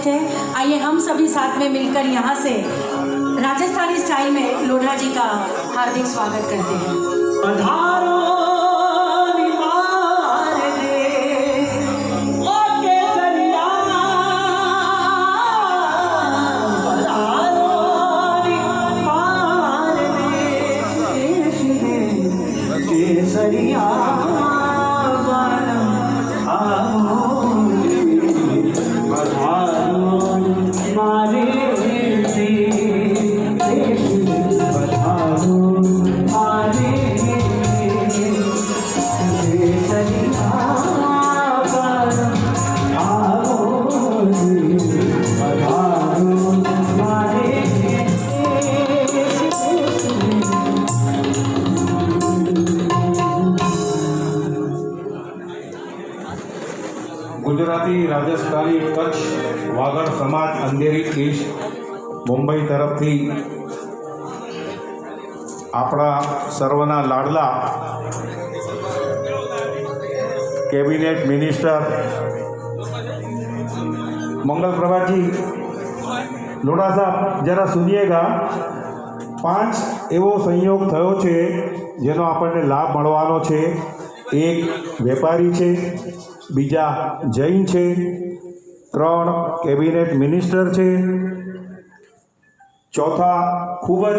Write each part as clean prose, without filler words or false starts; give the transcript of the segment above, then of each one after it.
उपस्थित है। आइए हम सभी साथ में मिलकर यहाँ से राजस्थानी स्टाइल में लोढ़ा जी का हार्दिक स्वागत करते हैं। गुजराती राजस्थानी कच्छ वागड़ समाज अंधेरी ईस्ट मुंबई तरफथी आपणा सर्वना लाडला कैबिनेट मिनिस्टर मंगल प्रभात जी लोढ़ा साहब जरा सुनिएगा। 5 एवो संयोग थयो छे जेनो आपने लाभ मळवानो छे। एक वेपारी छे, बीजा जैन छे, 3 कैबिनेट मिनिस्टर छे, चौथा खूब ज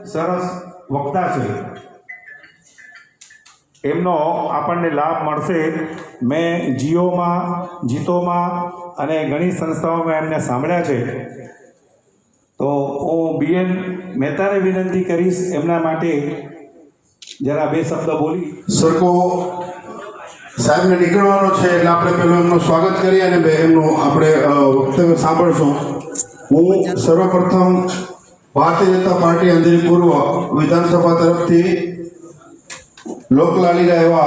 सरस वक्ता छे। एमनो आपने लाभ मळशे। मैं जियो में जीतो में अने घणी संस्थाओं में एमने सांभळ्या छे। तो हूँ बीएन मेहता ने विनंती करीश एमना माटे जरा 2 शब्द बोली। सरको साहेब ने निकळवानो छे એટલે આપણે પહેલો એમનું સ્વાગત કરી અને એમનું આપણે વક્તવ્ય સાંભળશું। હું સર્વપ્રથમ ભારતીય જનતા પાર્ટી અંધેરી પૂર્વ વિધાનસભા તરફથી લોકલાડીલા એવા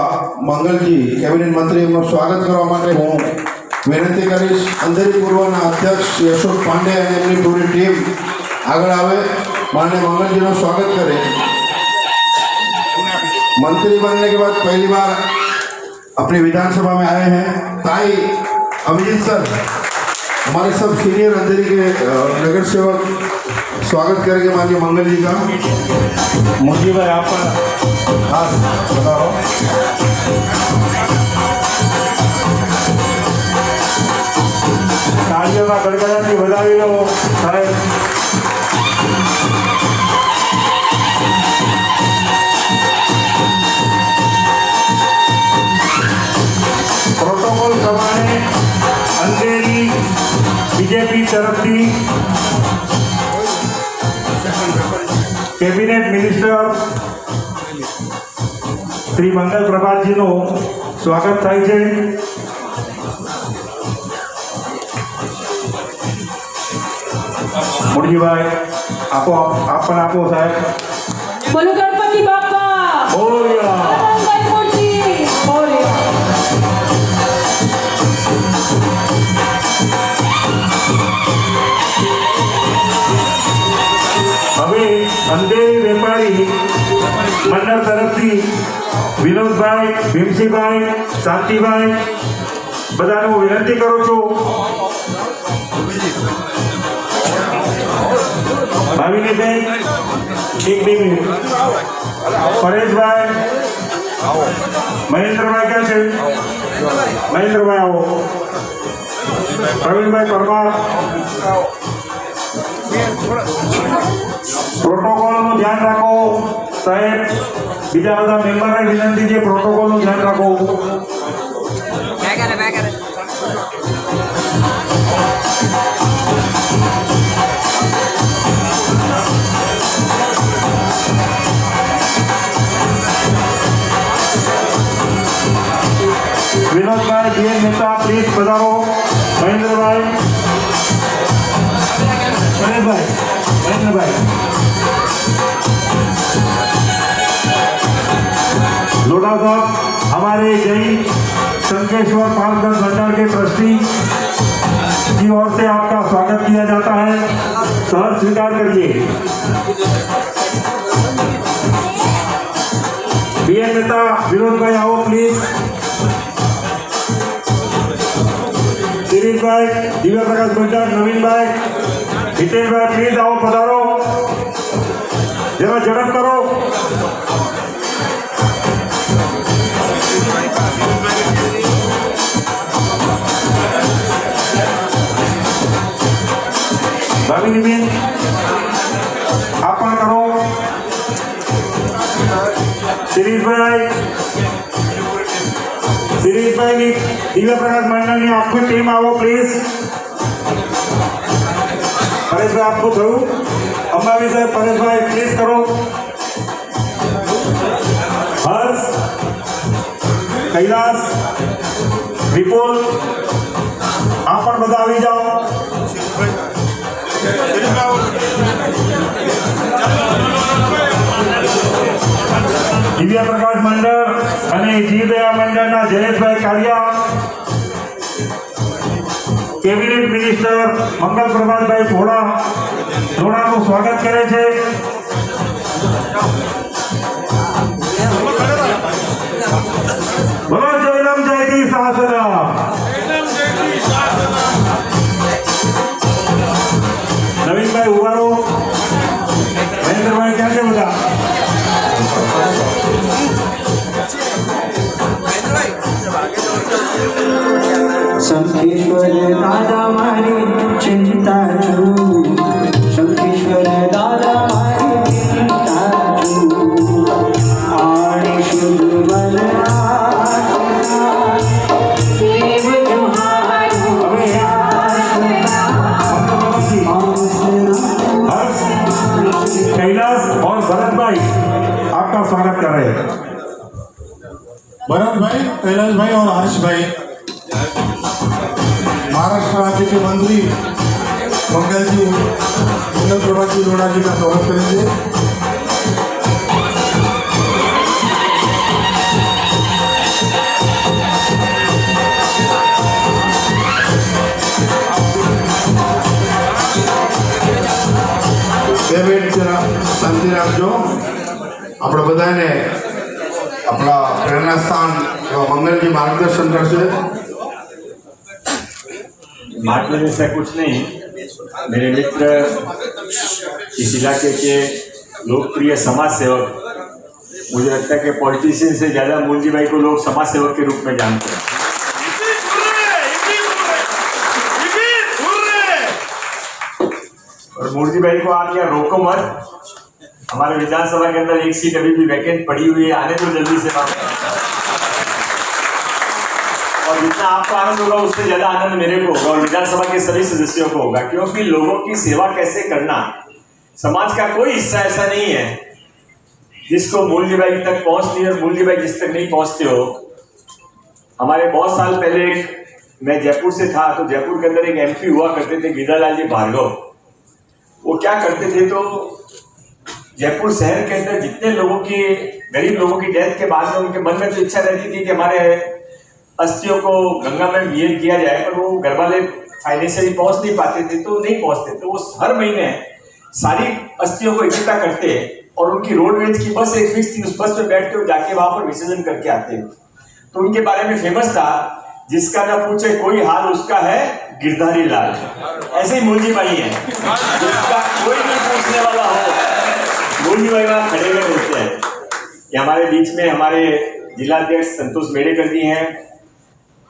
મંગલજી કેબિનેટ મંત્રી એમનું સ્વાગત કરવા માટે હું વિનંતી કરીશ। અંધેરી પૂર્વના અધ્યક્ષ યશોદ પાંડે અને એમની પૂરી ટીમ આગળ આવે, માનनीय મંગલજીનું સ્વાગત કરે। मंत्री बनने के बाद पहली बार अपनी विधानसभा में आए हैं। ताई अभिजीत सर हमारे सब सीनियर अंधेरी के नगर सेवक स्वागत करेंगे माननीय मंगल जी का। मुंशी भाई आप खास बताओ। तालियों का गड़गड़ाटी बजावी लो साहेब। प्रोटोकॉल प्रमाणे अंधेरी BJP तरफथी cabinet minister Shri Mangal Prabhat जी स्वागत थाय छे। मुरजी भाई आपो आपन आपो साहेब। बोलो गणपति बाप्पा बोलिया। હવે અંધેરી વેપારી મંડળ તરફથી વિનોદભાઈ, ભીમસિંહભાઈ, શાંતિભાઈ બધાને હું વિનંતી કરું છું ભાવિનીબેન 1-2 મિનિટ। પરેશભાઈ, મહેન્દ્રભાઈ ક્યાં છે? મહેન્દ્રભાઈ આવો। પ્રવીણભાઈ પરમાર। प्रोटोकॉल ध्यान रखो साहेब। बीजा बधा मेम्बर ने विनंती है प्रोटोकॉल ध्यान रखो। विनोद भाई बीएन मेहता प्लीज पधारो। महेंद्र भाई, महेंद्र भाई लोढ़ा साहब हमारे जैन शंकेश्वर पार्क भंडार के ट्रस्टी की ओर से आपका स्वागत किया जाता है। सहर्ष स्वीकार करिए। बीएन मेहता, विनोद भाई आओ प्लीज। गिरीश भाई भाई, दिव्य प्रकाश मंडल, नवीन भाई, हितेश भाई, प्लीज आओ, पधारो, जरा झड़प करो। भाभी निबिन, आप पण करो। शिरीष भाई, दिव्य प्रकाश मंडल ની આખી ટીમ આવો પ્લીઝ। પરેશભાઈ આપનું થયું, અંબાવી સાહેબ, પરેશભાઈ પ્લીઝ કરો। હર્ષ, કૈલાસ, વિપુલ, આપ પણ બધા આવી જાઓ। દિવ્ય પ્રકાશ મંડળ અને જીવદયા મંડળના જયેશભાઈ કારિયા, કેબિનેટ મિનિસ્ટર મંગલ પ્રભાતભાઈ ભોળા લોણાનું સ્વાગત કરે છે। બોલો જયરામ જયતી શાસન। નવીનભાઈ ઉભારો, મહેન્દ્રભાઈ ક્યાં છે બધા? शंखेश्वर दादा मारी चिंता छू, शंखेश्वर दादा मारी चिंता छू, आणे शुभ मन देव तुम्हारो कैलाश और भरत भाई आपका स्वागत कर रहे हैं। भरत भाई, कैलाश भाई और हर्ष भाई, महाराष्ट्र राज्य के मंत्री मंगल प्रभात लोढ़ा जी का स्वागत करेंगे। શાંતિ રાખજો। આપણે બધાને આપણા પ્રેરણા સ્થાન એવા મંગલજી માર્ગદર્શન કરશે। मार्गदर्शन से कुछ नहीं, मेरे मित्र इस इलाके के लोकप्रिय समाज सेवक, मुझे लगता है कि पॉलिटिशियन से ज़्यादा मूलजी भाई को लोग समाज सेवक के रूप में जानते हैं। और मूलजी भाई को आप यहाँ रोको मत, हमारे विधानसभा के अंदर एक सीट अभी भी वैकेंट पड़ी हुई है, आने दो जल्दी से वहाँ। और जितना आपको आनंद होगा उससे ज्यादा आनंद मेरे को होगा और विधानसभा के सभी सदस्यों को होगा, क्योंकि लोगों की सेवा कैसे करना समाज का कोई हिस्सा ऐसा नहीं है जिसको मूलजी भाई तक पहुंच नहीं और मूलजी भाई जिस तक नहीं पहुंचते हो। हमारे बहुत साल पहले मैं जयपुर से था, तो जयपुर के अंदर एक एमपी हुआ करते थे गिरिराज जी भार्गव। वो क्या करते थे, तो जयपुर शहर के अंदर जितने लोगों की, गरीब लोगों की डेथ के बाद में उनके मन में तो इच्छा रहती थी कि हमारे अस्थियों को गंगा में विलीन किया जाए, पर वो घर वाले फाइनेंशियली पहुंच नहीं पाते थे, तो नहीं पहुंचते, तो वो हर महीने सारी अस्थियों को इकट्ठा करते और उनकी रोडवेज की बस एक फिक्स थी, उस बस में बैठ के जाके वहां पर विसर्जन करके आते। तो उनके बारे में फेमस था, जिसका ना पूछे कोई हाल उसका है गिरधारी लाल। ऐसे ही मूलजी भाई है, जिसका कोई नहीं पूछने वाला हो, मूलजी भाई वहां खड़े हुए रहते हैं। ये हमारे बीच में हमारे जिलाध्यक्ष संतोष मेड़ेकर जी हैं,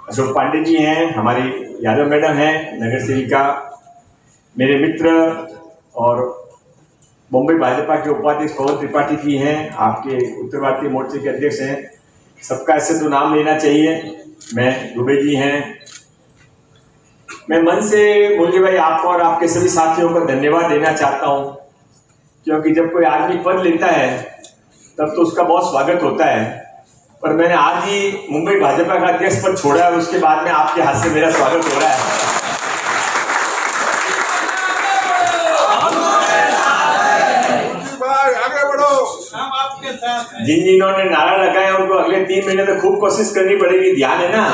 अशोक पांडे जी हैं, हमारी यादव मैडम हैं, नगर सेविका, मेरे मित्र और मुंबई भाजपा के उपाध्यक्ष पवन त्रिपाठी जी हैं, आपके उत्तर भारतीय मोर्चे के अध्यक्ष हैं। सबका ऐसे तो नाम लेना चाहिए। मैं दुबे जी हैं। मैं मन से मूलजी भाई आपको और आपके सभी साथियों को धन्यवाद देना चाहता हूं, क्योंकि जब कोई आदमी पद लेता है तब तो उसका बहुत स्वागत होता है, पर मैंने आज ही मुंबई भाजपा का अध्यक्ष पद छोड़ा है, उसके बाद में आपके हाथ से मेरा स्वागत हो रहा है। जिन्होंने नारा लगाया उनको अगले 3 महीने तक खूब कोशिश करनी पड़ेगी, ध्यान है ना।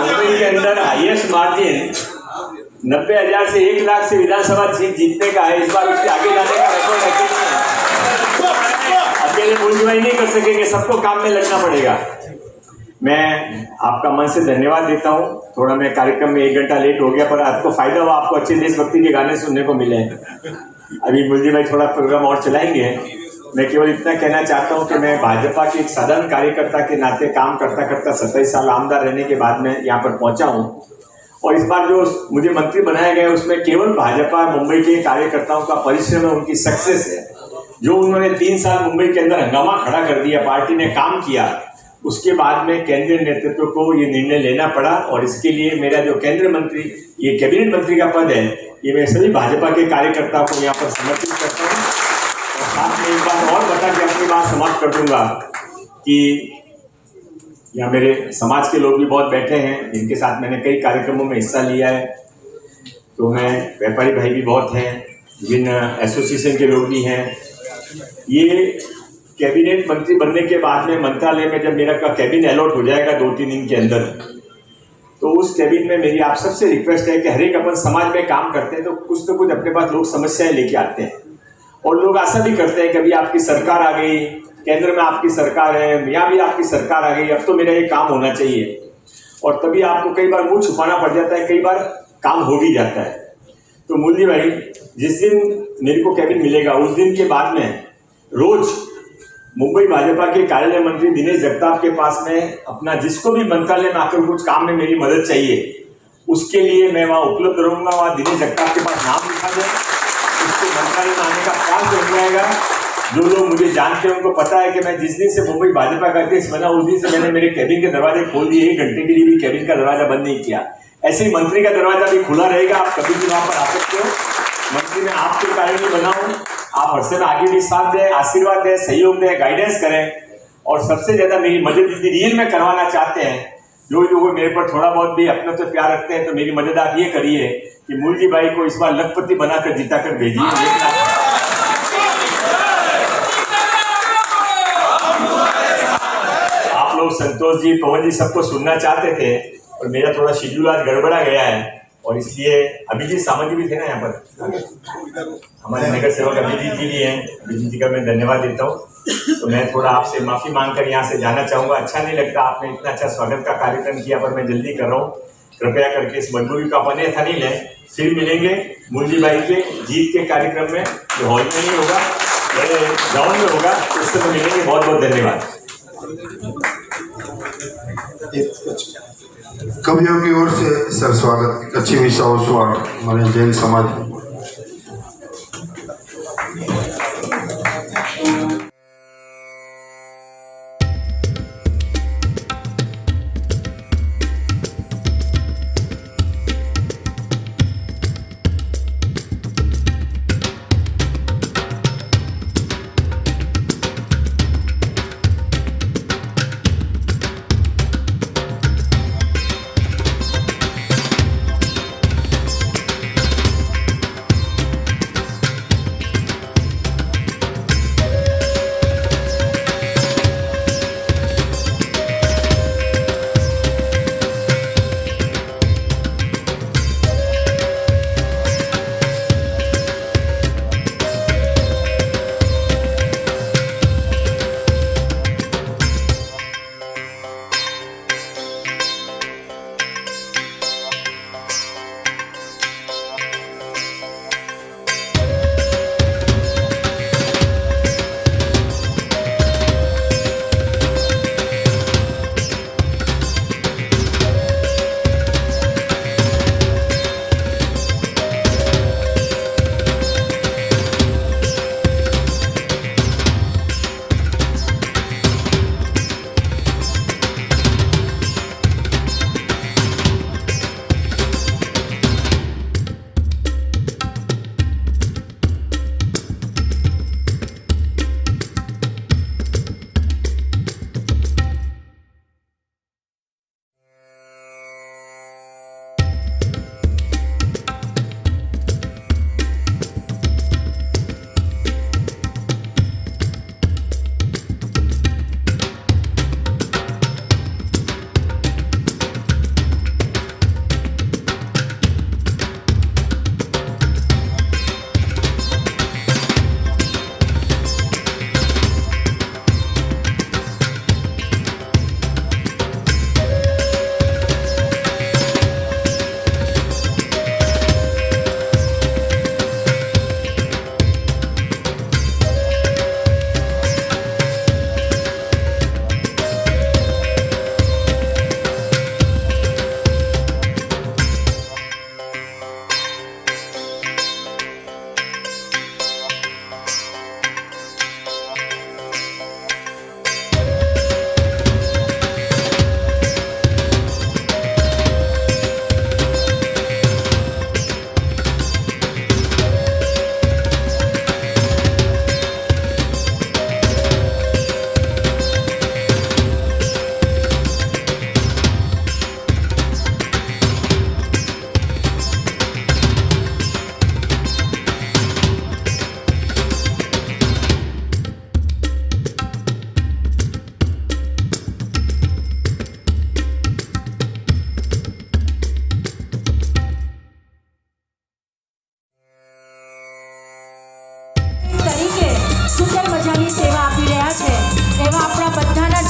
मुंबई के अंदर हाईएस्ट मार्जिन 90,000 से 1 लाख से विधानसभा सीट जीतने का है। इस बार उसके आगे जाने का रिकॉर्ड अकेले मूलजी भाई नहीं कर सकेंगे, सबको काम में लगना पड़ेगा। मैं आपका मन से धन्यवाद देता हूँ। थोड़ा मैं कार्यक्रम में 1 घंटा लेट हो गया, पर आपको फायदा हुआ, आपको अच्छे देशभक्ति के गाने सुनने को मिले। अभी मुलजी भाई थोड़ा प्रोग्राम और चलाएंगे। मैं केवल इतना कहना चाहता हूँ कि मैं भाजपा के एक साधारण कार्यकर्ता के नाते काम करता करता 27 साल आमदार रहने के बाद मैं यहाँ पर पहुँचा हूँ, और इस बार जो मुझे मंत्री बनाया गया उसमें केवल भाजपा मुंबई के कार्यकर्ताओं का परिश्रम है, उनकी सक्सेस है। जो उन्होंने 3 साल मुंबई के अंदर हंगामा खड़ा कर दिया, पार्टी ने काम किया, उसके बाद में केंद्रीय नेतृत्व को ये निर्णय लेना पड़ा, और इसके लिए मेरा जो केंद्रीय मंत्री, ये कैबिनेट मंत्री का पद है, ये मैं सभी भाजपा के कार्यकर्ताओं को यहाँ पर समर्पित करता हूँ। और साथ में एक बात और बता के अपनी बात समाप्त कर दूंगा कि यहाँ मेरे समाज के लोग भी बहुत बैठे हैं, जिनके साथ मैंने कई कार्यक्रमों में हिस्सा लिया है। तो मैं व्यापारी भाई भी बहुत हैं, विभिन्न एसोसिएशन के लोग भी हैं। ये कैबिनेट मंत्री बनने के बाद में मंत्रालय में जब मेरा कैबिन अलॉट हो जाएगा 2-3 दिन के अंदर, तो उस कैबिन में मेरी आप सबसे रिक्वेस्ट है कि हर एक अपन समाज में काम करते हैं तो कुछ तो कुछ अपने पास लोग समस्याएं लेके आते हैं, और लोग आशा भी करते हैं कि अभी आपकी सरकार आ गई, केंद्र में आपकी सरकार है, यहाँ भी आपकी सरकार आ गई, अब तो मेरा ये काम होना चाहिए। और तभी आपको कई बार मुंह छुपाना पड़ जाता है, कई बार काम हो भी जाता है। तो मुरली भाई, जिस दिन मेरे को कैबिन मिलेगा उस दिन के बाद में रोज मुंबई भाजपा के कार्यालय मंत्री दिनेश जगताप के पास में अपना जिसको भी मंत्रालय में आकर कुछ काम में मेरी मदद चाहिए उसके लिए मैं वहाँ उपलब्ध रहूँगा। वहाँ दिनेश जगताप के पास नाम लिखा जाए, उसको मंत्रालय में आने का प्रयास हो जाएगा। जो लोग मुझे जानते हैं उनको पता है कि मैं जिस दिन से मुंबई भाजपा का अध्यक्ष बना उस दिन से मैंने मेरे कैबिन के दरवाजे खोल दिए, 1 घंटे के लिए भी कैबिन का दरवाजा बंद नहीं किया। ऐसे ही मंत्री का दरवाजा भी खुला रहेगा, आप कभी भी वहाँ पर आ सकते हो। मंत्री में आपके कारण ही बना हूँ, आप हर समय आगे भी साथ दें, आशीर्वाद दें, सहयोग दें, गाइडेंस करें, और सबसे ज्यादा मेरी मदद यदि रियल में करवाना चाहते हैं, जो लोग मेरे पर थोड़ा बहुत भी अपने तो प्यार रखते हैं, तो मेरी मदद आप ये करिए कि मुलजी भाई को इस बार लखपति बनाकर जिता कर भेजिए। आप लोग संतोष जी, पवन जी सबको सुनना चाहते थे, और मेरा थोड़ा शेड्यूल आज गड़बड़ा गया है, और इसलिए अभिजीत सामंत जी भी थे ना यहाँ पर, हमारे नगर सेवक अभिजीत जी भी हैं, अभिजीत जी का मैं धन्यवाद देता हूँ। तो मैं थोड़ा आपसे माफ़ी मांगकर यहाँ से जाना चाहूँगा। अच्छा नहीं लगता, आपने इतना अच्छा स्वागत का कार्यक्रम किया, पर मैं जल्दी कर रहा हूँ, कृपया करके इस मजबूरी का अपने था नहीं लें। फिर मिलेंगे मुरली भाई के जीत के कार्यक्रम में, जो हॉल में नहीं होगा, ग्राउंड में होगा, उस समय मिलेंगे। बहुत बहुत धन्यवाद। कवियों की ओर से सर स्वागत, कच्छी विशाओ स्वागत हमारे जैन समाज।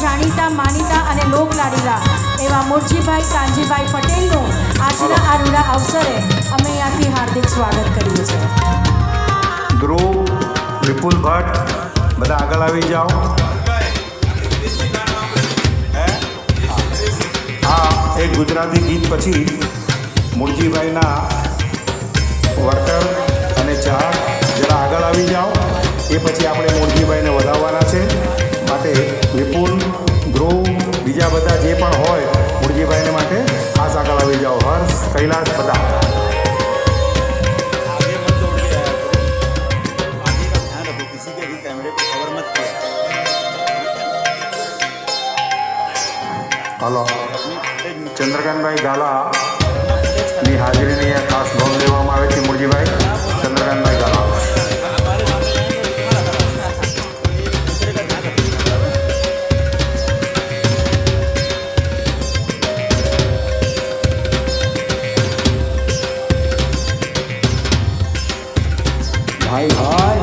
જાણીતા માનીતા અને લોકલાડીલા એવા મુરજીભાઈ કાનજીભાઈ પટેલનું આજના આ રૂડા અવસરે અમે અહીંયાથી હાર્દિક સ્વાગત કરીએ છીએ. ધ્રુવ, વિપુલ ભટ્ટ બધા આગળ આવી જાઓ. આ એક ગુજરાતી ગીત પછી મુરજીભાઈના વર્કર અને ચાર જરા આગળ આવી જાઓ. એ પછી આપણે મુરજીભાઈને વધાવવાના છે. માટે વિપુલ, ધ્રુવ, બીજા બધા જે પણ હોય મુરજીભાઈને માટે ખાસ આગળ આવી જાઓ. હર્ષ, કૈલાસ બધા. હલો, ચંદ્રકાંતભાઈ ગાલાની હાજરીની આ ખાસ નોંધ લેવામાં આવે છે. મુરજીભાઈ, ચંદ્રકાંતભાઈ ગાલા. ભાઈ ભાઈ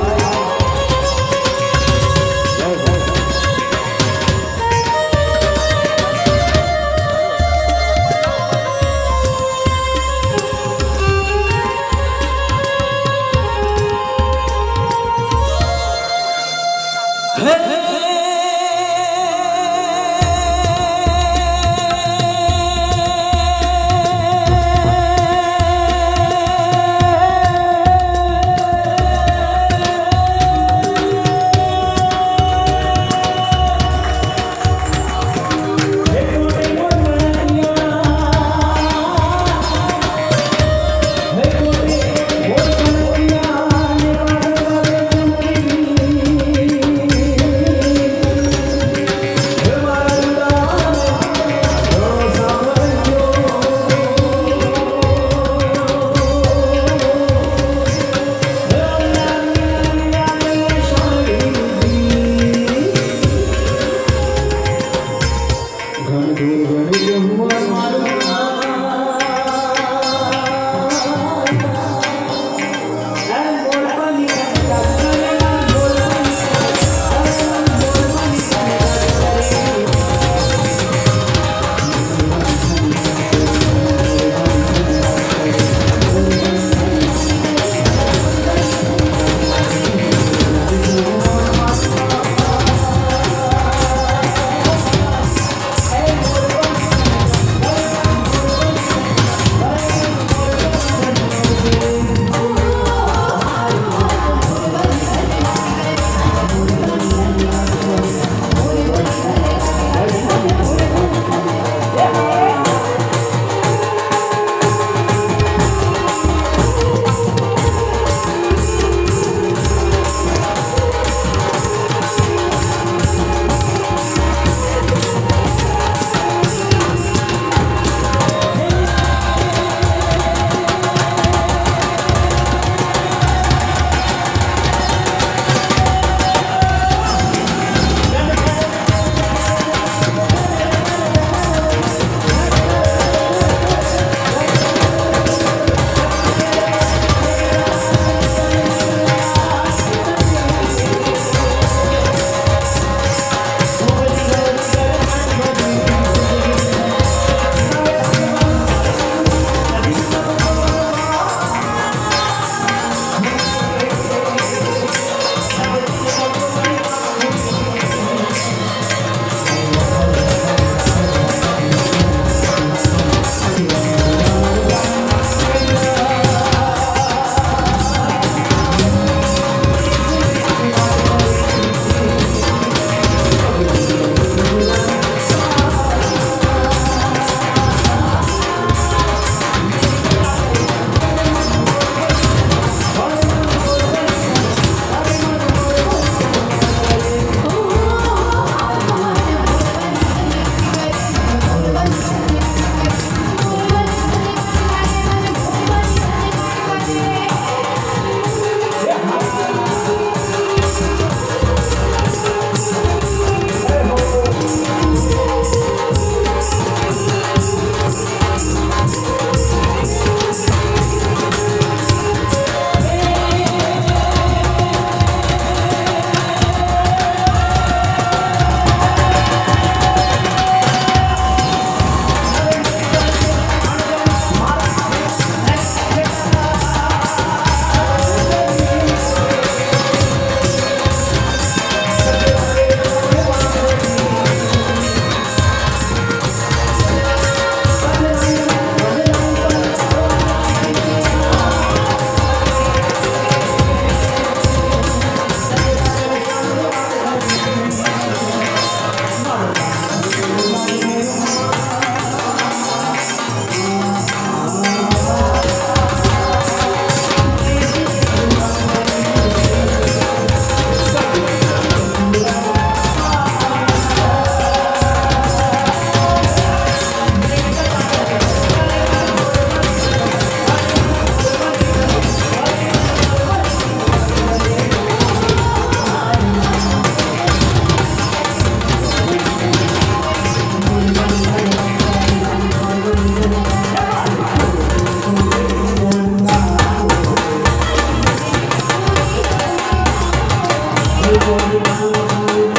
बोल